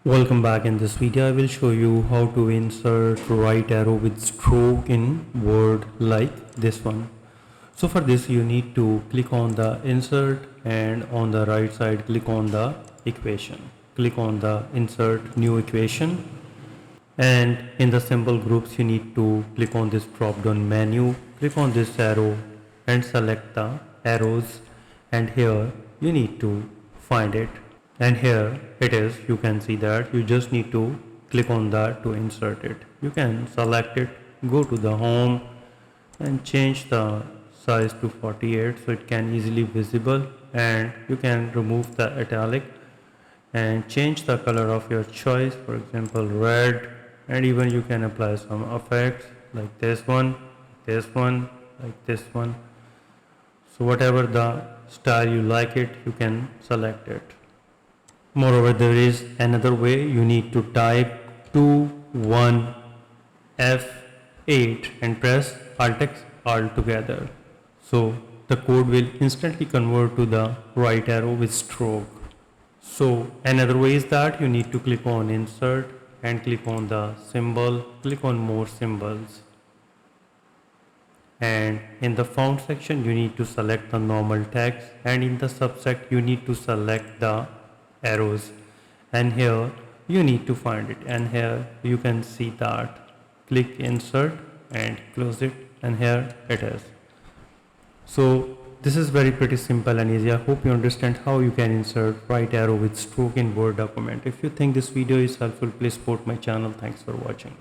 Welcome back. In this video I will show you how to insert right arrow with stroke in Word like this one. So for this you need to click on the insert and on the right side click on the equation. Click on the insert new equation, and in the symbol groups you need to click on this drop down menu, click on this arrow and select the arrows, and here you need to find it, and here it is. You can see that you just need to click on that to insert it. You can select it, go to the home and change the size to 48 so it can easily visible, and you can remove the italic and change the color of your choice, for example red, and even you can apply some effects like this one, like this one. So whatever the style you like it, you can select it. Moreover, there is another way. You need to type 21 F8 and press Alt+X all together. So the code will instantly convert to the right arrow with stroke. So another way is that you need to click on insert and click on the symbol, click on more symbols, and in the font section you need to select the normal text, and in the subset you need to select the arrows, and here you need to find it, and here you can see that. Click insert and close it, and here it is. So this is very pretty simple and easy. I hope you understand how you can insert right arrow with stroke in Word document. If you think this video is helpful, please support my channel. Thanks for watching.